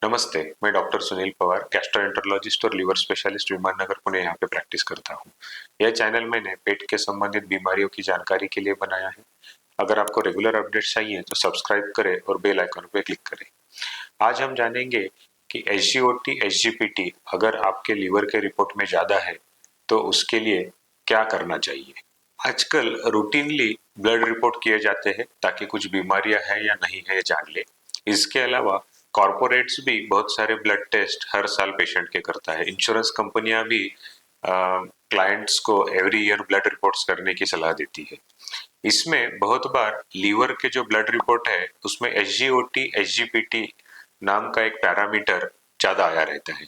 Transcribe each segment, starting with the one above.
नमस्ते, मैं doctor Sunil Pawar, gastroenterologist और लीवर स्पेशलिस्ट विमाननगर पुणे यहाँ पे प्रैक्टिस करता हूँ। यह चैनल मैंने पेट के संबंधित बीमारियों की जानकारी के लिए बनाया है। अगर आपको रेगुलर अपडेट्स चाहिए तो सब्सक्राइब करें और बेल आइकन पे क्लिक करें। आज हम जानेंगे कि एसजीओटी, एसजीपीटी अगर आपके लीवर के रिपोर्ट में ज़्यादा है तो उसके लिए क्या करना चाहिए। आजकल रूटीनली ब्लड रिपोर्ट किए जाते हैं ताकि कुछ बीमारियां हैं या नहीं है ये जान ले। इसके अलावा कॉरपोरेट्स भी बहुत सारे ब्लड टेस्ट हर साल पेशेंट के करता है। इंश्योरेंस कंपनियां भी क्लाइंट्स को एवरी ईयर ब्लड रिपोर्ट्स करने की सलाह देती है। इसमें बहुत बार लीवर के जो ब्लड रिपोर्ट है उसमें एसजीओटी, एसजीपीटी नाम का एक पैरामीटर ज्यादा आया रहता है।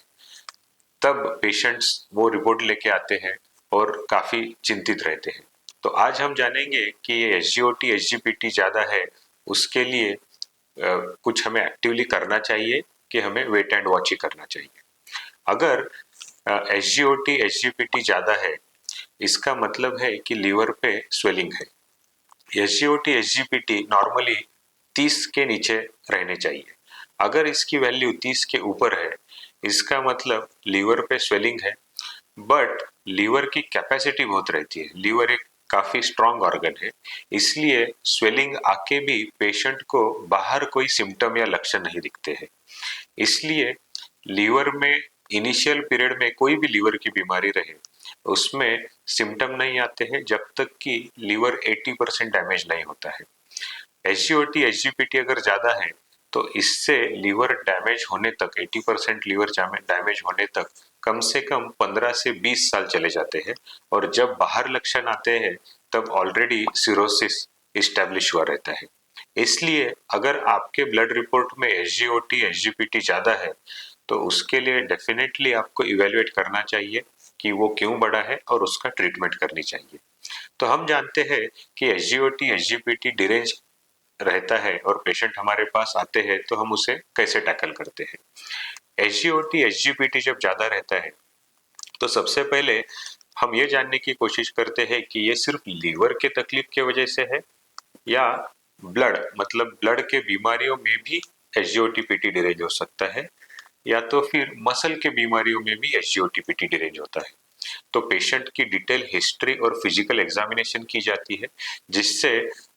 तब पेशेंट्स वो रिपोर्ट लेके आते हैं और काफी चिंतित रहते हैं। तो आज हम जानेंगे कि ये एसजीओटी, एसजीपीटी ज्यादा है, उसके लिए कुछ हमें एक्टिवली करना चाहिए कि हमें वेट एंड वॉच ही करना चाहिए। अगर एसजीओटी, एसजीपीटी ज्यादा है, इसका मतलब है कि लीवर पे स्वेलिंग है। एसजीओटी, एसजीपीटी नॉर्मली 30 के नीचे रहने चाहिए। अगर इसकी वैल्यू 30 के ऊपर है, इसका मतलब लीवर पे स्वेलिंग है। बट लीवर की कैपेसिटी बहुत रहती है, लीवर एक काफी स्ट्रांग ऑर्गन है, इसलिए स्वेलिंग आके भी पेशेंट को बाहर कोई सिम्टम या लक्षण नहीं दिखते हैं। इसलिए लीवर में इनिशियल पीरियड में कोई भी लीवर की बीमारी रहे, उसमें सिम्टम नहीं आते हैं जब तक कि लीवर 80% डैमेज नहीं होता है। एसजीओटी, एसजीपीटी अगर ज्यादा है तो इससे लीवर डैमेज होने तक, 80% लीवर डैमेज होने तक कम से कम 15 से 20 साल चले जाते हैं। और जब बाहर लक्षण आते हैं तब ऑलरेडी सिरोसिस इस्टेब्लिश हुआ रहता है। इसलिए अगर आपके ब्लड रिपोर्ट में एसजीओटी, एसजीपीटी ज्यादा है तो उसके लिए डेफिनेटली आपको इवेल्युएट करना चाहिए कि वो क्यों बढ़ा है और उसका ट्रीटमेंट करनी चाहिए। तो हम जानते हैं कि एसजीओटी, एसजीपीटी डिरेंज रहता है और पेशेंट हमारे पास आते हैं तो हम उसे कैसे टैकल करते हैं। एसजीओटी, एसजीपीटी जब ज्यादा रहता है तो सबसे पहले हम ये जानने की कोशिश करते हैं कि ये सिर्फ लीवर के तकलीफ की वजह से है या ब्लड, मतलब ब्लड के बीमारियों में भी एसजीओटीपीटी डिरेंज हो सकता है, या तो फिर मसल के बीमारियों में भी एसजीओटीपीटी डिरेंज होता है। तो पेशेंट की डिटेल हिस्ट्री और फिजिकल एग्जामिनेशन की जाती है, जिससे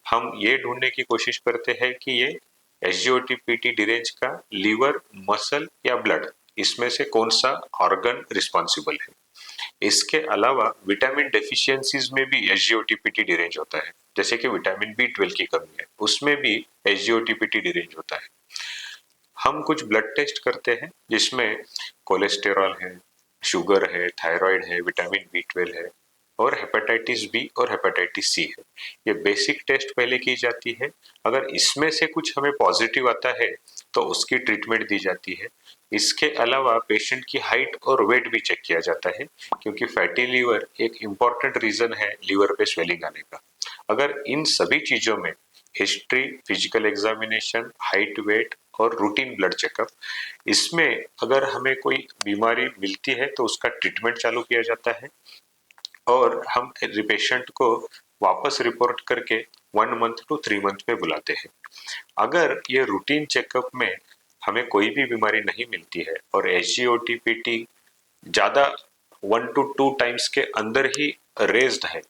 हम ये ढूंढने की कोशिश करते हैं कि ये एसजीओटीपीटी डिरेंज का लीवर, मसल या ब्लड, इसमें से कौन सा ऑर्गन रिस्पॉन्सिबल है। इसके अलावा विटामिन डेफिशिएंसीज में भी एसजीओटीपीटी डिरेंज होता है, जैसे कि विटामिन बी 12 की कमी है, उसमें भी एसजीओटीपीटी डिरेंज होता है। हम कुछ ब्लड टेस्ट करते हैं जिसमें कोलेस्टेरॉल है, शुगर है, थायराइड है, विटामिन बी 12 है और हेपेटाइटिस बी और हेपेटाइटिस सी है। ये बेसिक टेस्ट पहले की जाती है। अगर इसमें से कुछ हमें पॉजिटिव आता है तो उसकी ट्रीटमेंट दी जाती है। इसके अलावा पेशेंट की हाइट और वेट भी चेक किया जाता है, क्योंकि फैटी लीवर एक इम्पॉर्टेंट रीजन है लीवर पे स्वेलिंग आने का। अगर इन सभी चीजों में history, physical examination, height, weight और रूटीन ब्लड चेकअप, इसमें अगर हमें कोई बीमारी मिलती है तो उसका ट्रीटमेंट चालू किया जाता है और हम पेशेंट को वापस रिपोर्ट करके 1 मंथ to 3 मंथ में बुलाते हैं। अगर ये रूटीन चेकअप में हमें कोई भी बीमारी नहीं मिलती है और एसजीओटीपीटी ज्यादा 1 to 2 टाइम्स के अंदर ही रेज्ड है,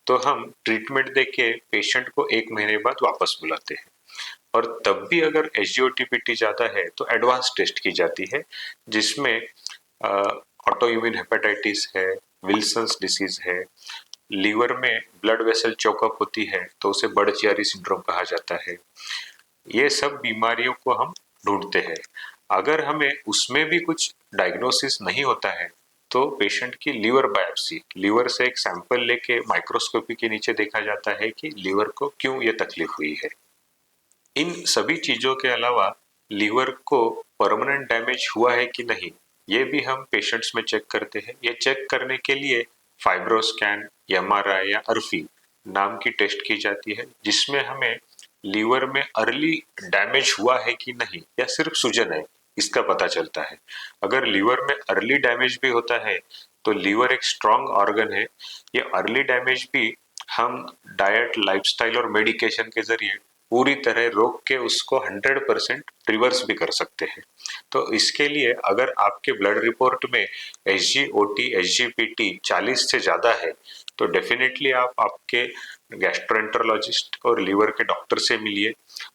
तो हम ट्रीटमेंट देके पेशेंट को 1 महीने बाद वापस बुलाते हैं। और तब भी अगर एसजीओटीपीटी ज्यादा है तो एडवांस टेस्ट की जाती है, जिसमें ऑटो इम्यून हेपेटाइटिस है, विल्सन्स डिसीज है, लीवर में ब्लड वेसल चोकअप होती है तो उसे बर्ड-चियारी सिंड्रोम कहा जाता है। ये सब बीमारियों को हम ढूंढते हैं। अगर हमें उसमें भी कुछ डायग्नोसिस नहीं होता है तो पेशेंट की लीवर बायोप्सी, लीवर से एक सैंपल लेके माइक्रोस्कोपी के नीचे देखा जाता है कि लीवर को क्यों ये तकलीफ हुई है। इन सभी चीजों के अलावा लीवर को परमानेंट डैमेज हुआ है कि नहीं, ये भी हम पेशेंट्स में चेक करते हैं। ये चेक करने के लिए फाइब्रोस्कैन, एमआरआई या अर्फी नाम की टेस्ट की जाती है, जिसमें हमें लीवर में अर्ली डैमेज हुआ है कि नहीं या सिर्फ सूजन है, इसका पता चलता है। अगर लीवर में अर्ली डैमेज भी होता है तो लीवर एक स्ट्रांग ऑर्गन है। ये अर्ली डैमेज भी हम डाइट, लाइफस्टाइल और मेडिकेशन के जरिए पूरी तरह रोक के उसको 100% रिवर्स भी कर सकते हैं। तो इसके लिए अगर आपके ब्लड रिपोर्ट में SGOT, SGPT 40 से ज़्यादा है तो डेफिनेटली आप आपके गैस्ट्रोएंटरोलॉजिस्ट और लीवर के डॉक्टर से मिलिए,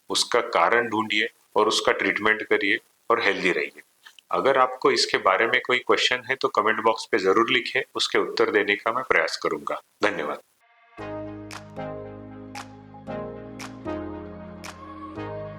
उसका कारण ढूंढिए और उसका ट्रीटमेंट करिए और हेल्दी रहिए। अगर आपको इसके बारे में कोई क्वेश्चन है तो कमेंट बॉक्स पे ज़रूर लिखें, उसके उत्तर देने का मैं प्रयास करूंगा। धन्यवाद।